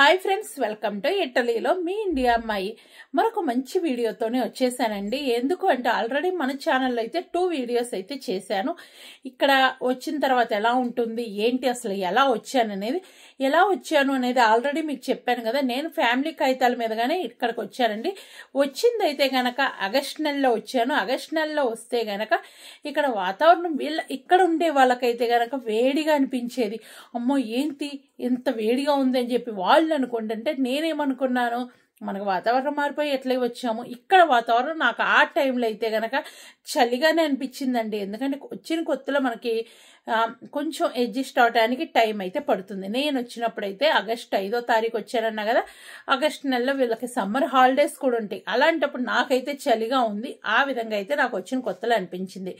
Hi friends, welcome to ఇటలీలో మీ India అమ్మాయి. మరొక మంచి వీడియోతోనే వచ్చేసానండి. ఎందుకు అంటే ఆల్రెడీ మన ఛానల్లో అయితే 2 వీడియోస్ అయితే చేశాను. ఇక్కడ వచ్చిన తర్వాత ఎలా ఉంటుంది, ఏంటి, అసలు ఎలా వచ్చాను అనేది ఆల్రెడీ మీకు చెప్పాను కదా. నేను ఫ్యామిలీ కాగితాల మీదగానే ఇక్కడికి వచ్చానండి. వచ్చింది అయితే గనక ఆగస్ట్ నెలలో వచ్చాను. ఆగస్ట్ నెలలో వస్తే గనక ఇక్కడ వాతావరణం ఇక్కడ ఉండే వాళ్ళకైతే గనక వేడిగా అనిపించేది. అమ్మో ఏంటి ఇంత వేడిగా ఉందని చెప్పి వాళ్ళు అనుకోండి. అంటే నేనేమనుకున్నాను, మనకు వాతావరణం మారిపోయి ఎట్లా వచ్చాము. ఇక్కడ వాతావరణం నాకు ఆ టైంలో అయితే గనక చలిగానే అనిపించిందండి. ఎందుకంటే వచ్చిన కొత్తలో మనకి కొంచెం అడ్జస్ట్ అవడానికి టైం అయితే పడుతుంది. నేను వచ్చినప్పుడైతే ఆగస్ట్ 5వ తారీఖు వచ్చానన్నా కదా. ఆగస్ట్ నెలలో వీళ్ళకి సమ్మర్ హాలిడేస్ కూడా ఉంటాయి. అలాంటప్పుడు నాకైతే చలిగా ఉంది. ఆ విధంగా అయితే నాకు వచ్చిన కొత్తలో అనిపించింది.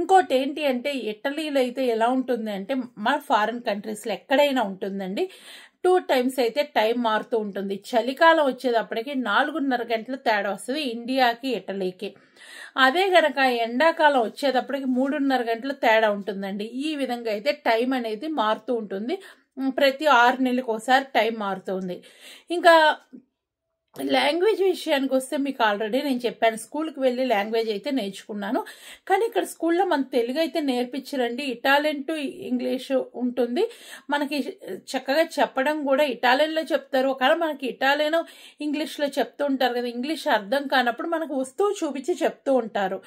ఇంకోటి ఏంటి అంటే ఇటలీలో అయితే ఎలా ఉంటుంది అంటే మన ఫారిన్ కంట్రీస్లో ఎక్కడైనా ఉంటుందండి, 2 టైమ్స్ అయితే టైం మారుతూ ఉంటుంది. చలికాలం వచ్చేటప్పటికి 4:30 గంటల తేడా వస్తుంది ఇండియాకి ఇటలీకి. అదే గనక ఎండాకాలం వచ్చేటప్పటికి 3:30 గంటల తేడా ఉంటుందండి. ఈ విధంగా అయితే టైం అనేది మారుతూ ఉంటుంది. ప్రతి 6 నెలలకు ఒకసారి టైం మారుతుంది. ఇంకా లాంగ్వేజ్ విషయానికి వస్తే మీకు ఆల్రెడీ నేను చెప్పాను, స్కూల్కి వెళ్ళి లాంగ్వేజ్ అయితే నేర్చుకున్నాను. కానీ ఇక్కడ స్కూల్లో మన తెలుగు అయితే నేర్పించరండి. ఇటాలియన్ టు ఇంగ్లీష్ ఉంటుంది. మనకి చక్కగా చెప్పడం కూడా ఇటాలియన్లో చెప్తారు. ఒకవేళ మనకి ఇటాలియన్ ఇంగ్లీష్లో చెప్తూ ఉంటారు కదా. ఇంగ్లీష్ అర్థం కానప్పుడు మనకు వస్తువు చూపించి చెప్తూ ఉంటారు.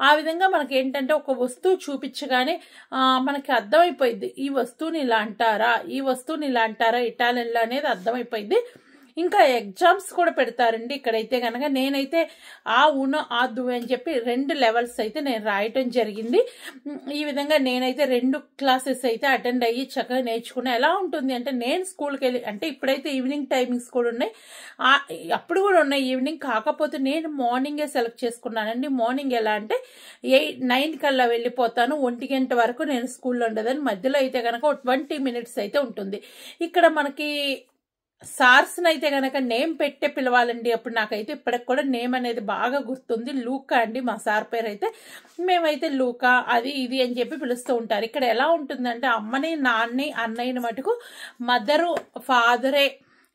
ఆ విధంగా మనకి ఏంటంటే ఒక వస్తువు చూపించగానే మనకి అర్థమైపోయింది, ఈ వస్తువుని ఇలా అంటారా, ఈ వస్తువుని ఇలా అంటారా ఇటాలియన్లో అనేది అర్థమైపోయింది. ఇంకా ఎగ్జామ్స్ కూడా పెడతారండి ఇక్కడైతే కనుక. నేనైతే ఆ ఉనో ఆ దు అని చెప్పి 2 లెవెల్స్ అయితే నేను రాయటం జరిగింది. ఈ విధంగా నేనైతే 2 క్లాసెస్ అయితే అటెండ్ అయ్యి చక్కగా నేర్చుకున్నా. ఎలా ఉంటుంది అంటే నేను స్కూల్కి వెళ్ళి, అంటే ఇప్పుడైతే ఈవినింగ్ టైమింగ్స్ కూడా ఉన్నాయి, అప్పుడు కూడా ఉన్నాయి ఈవినింగ్. కాకపోతే నేను మార్నింగే సెలెక్ట్ చేసుకున్నానండి. మార్నింగ్ ఎలా అంటే 9 కల్లా వెళ్ళిపోతాను. 1 గంట వరకు నేను స్కూల్లో ఉండదని. మధ్యలో అయితే కనుక 20 మినిట్స్ అయితే ఉంటుంది. ఇక్కడ మనకి సార్స్ని అయితే గనక నేమ్ పెట్టే పిలవాలండి. అప్పుడు నాకైతే ఇప్పటికి కూడా నేమ్ అనేది బాగా గుర్తుంది. లూకా అండి మా సార్ పేరు అయితే. మేమైతే లూకా అది ఇది అని చెప్పి పిలుస్తూ ఉంటారు. ఇక్కడ ఎలా ఉంటుందంటే అమ్మని, నాన్నని, అన్నయ్యని మటుకు మదరు, ఫాదరే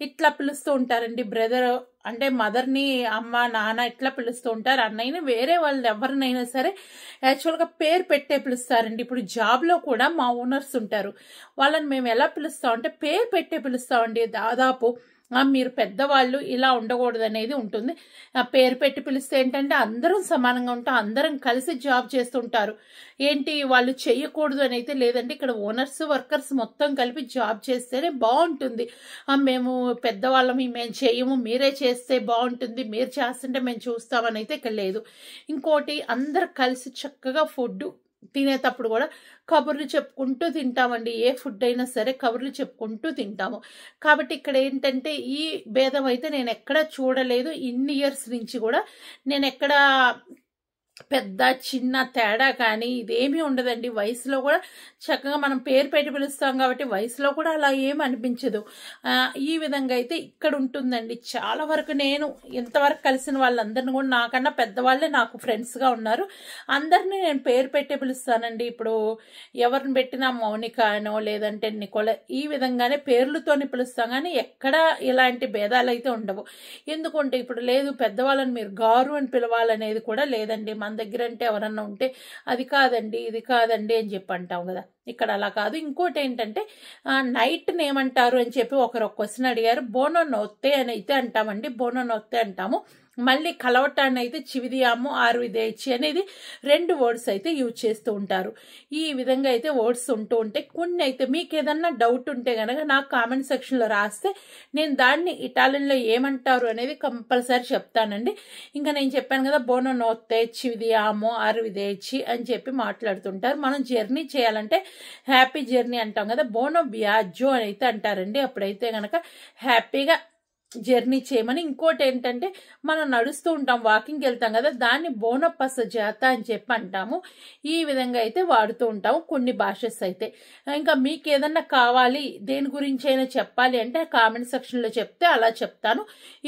ఇట్లా పిలుస్తూ ఉంటారండి. బ్రదర్ అంటే మదర్ని అమ్మ, నాన్న ఇట్లా పిలుస్తూ ఉంటారు. అన్నయ్యని వేరే వాళ్ళు ఎవరినైనా సరే యాక్చువల్గా పేరు పెట్టే పిలుస్తారండి. ఇప్పుడు జాబ్లో కూడా మా ఓనర్స్ ఉంటారు, వాళ్ళని మేము ఎలా పిలుస్తాం అంటే పేరు పెట్టే పిలుస్తామండి. దాదాపు మీరు పెద్దవాళ్ళు ఇలా ఉండకూడదు అనేది ఉంటుంది. పేరు పెట్టి పిలిస్తే ఏంటంటే అందరం సమానంగా ఉంటాం, అందరం కలిసి జాబ్ చేస్తుంటారు. ఏంటి వాళ్ళు చెయ్యకూడదు అని అయితే లేదండి. ఇక్కడ ఓనర్స్, వర్కర్స్ మొత్తం కలిపి జాబ్ చేస్తేనే బాగుంటుంది. మేము పెద్దవాళ్ళం మేము చేయము, మీరే చేస్తే బాగుంటుంది, మీరు చేస్తుంటే మేము చూస్తామని అయితే ఇక్కడ లేదు. ఇంకోటి అందరు కలిసి చక్కగా ఫుడ్ తినేటప్పుడు కూడా కబుర్లు చెప్పుకుంటూ తింటామండి. ఏ ఫుడ్ అయినా సరే కబుర్లు చెప్పుకుంటూ తింటాము. కాబట్టి ఇక్కడ ఏంటంటే ఈ భేదం అయితే నేను ఎక్కడ చూడలేదు. ఇన్ని ఇయర్స్ నుంచి కూడా నేను ఎక్కడ పెద్ద చిన్న తేడా కానీ ఇదేమీ ఉండదండి. వయసులో కూడా చక్కగా మనం పేరు పెట్టి పిలుస్తాం కాబట్టి వయసులో కూడా అలా ఏమి అనిపించదు. ఈ విధంగా అయితే ఇక్కడ ఉంటుందండి. చాలా వరకు నేను ఇంతవరకు కలిసిన వాళ్ళందరినీ కూడా నాకన్నా పెద్దవాళ్ళే నాకు ఫ్రెండ్స్గా ఉన్నారు. అందరినీ నేను పేరు పెట్టి పిలుస్తానండి. ఇప్పుడు ఎవరిని పెట్టినా మౌనిక అనో లేదంటే నికోల ఈ విధంగానే పేర్లతోనే పిలుస్తాం. కానీ ఎక్కడ ఇలాంటి భేదాలు అయితే ఉండవు. ఎందుకంటే ఇప్పుడు లేదు పెద్దవాళ్ళని మీరు గారు అని పిలవాలనేది కూడా లేదండి. మన దగ్గర అంటే ఎవరన్నా ఉంటే అది కాదండి ఇది కాదండి అని చెప్పి అంటాం కదా. ఇక్కడ అలా కాదు. ఇంకోటి ఏంటంటే నైట్ ఏమంటారు అని చెప్పి ఒకరు క్వశ్చన్ అడిగారు. బోనో నోత్తే అని అయితే అంటామండి. బోనో నోత్తే అంటాము. మళ్ళీ కలవటాన్ని అయితే చివిదియాము, ఆర్విదేచి అనేది 2 వర్డ్స్ అయితే యూజ్ చేస్తూ ఉంటారు. ఈ విధంగా అయితే వర్డ్స్ ఉంటూ ఉంటాయి. కొన్ని అయితే మీకు ఏదన్నా డౌట్ ఉంటే కనుక నాకు కామెంట్ సెక్షన్లో రాస్తే నేను దాన్ని ఇటాలియన్లో ఏమంటారు అనేది కంపల్సరీ చెప్తానండి. ఇంకా నేను చెప్పాను కదా బోనో నోత్తే, చివిదియాము, ఆర్విదేచి అని చెప్పి మాట్లాడుతుంటారు. మనం జర్నీ చేయాలంటే హ్యాపీ జర్నీ అంటాం కదా, బోనో వియాజో అని అయితే అంటారండి. అప్పుడైతే కనుక హ్యాపీగా జర్నీ చేయమని. ఇంకోటి ఏంటంటే మనం నడుస్తూ ఉంటాం, వాకింగ్కి వెళ్తాం కదా, దాన్ని బోన పసజాత అని చెప్పి అంటాము. ఈ విధంగా అయితే వాడుతూ ఉంటాము కొన్ని భాషస్ అయితే. ఇంకా మీకు ఏదన్నా కావాలి, దేని గురించి అయినా చెప్పాలి అంటే కామెంట్ సెక్షన్లో చెప్తే అలా చెప్తాను.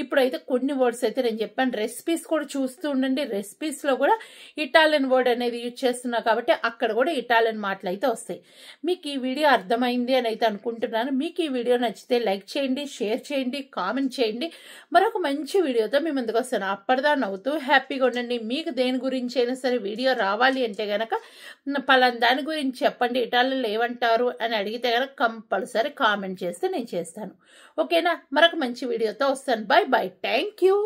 ఇప్పుడైతే కొన్ని వర్డ్స్ అయితే నేను చెప్పాను. రెసిపీస్ కూడా చూస్తూ ఉండండి. రెసిపీస్లో కూడా ఇటాలియన్ వర్డ్ అనేది యూజ్ చేస్తున్నా కాబట్టి అక్కడ కూడా ఇటాలియన్ మాటలు అయితే వస్తాయి. మీకు ఈ వీడియో అర్థమైంది అని అయితే అనుకుంటున్నాను. మీకు ఈ వీడియో నచ్చితే లైక్ చేయండి, షేర్ చేయండి, కామెంట్ చేయండి. మరొక మంచి వీడియోతో మీ ముందుకు వస్తాను. అప్పటిదా నవ్వుతూ హ్యాపీగా ఉండండి. మీకు దేని గురించి అయినా సరే వీడియో రావాలి అంటే గనక పలానా దాని గురించి చెప్పండి, ఇటాలియన్లో ఏమంటారు అని అడిగితే గనక కంపల్సరీ కామెంట్ చేస్తే నేను చేస్తాను. ఓకేనా? మరొక మంచి వీడియోతో వస్తాను. By by. Thank you.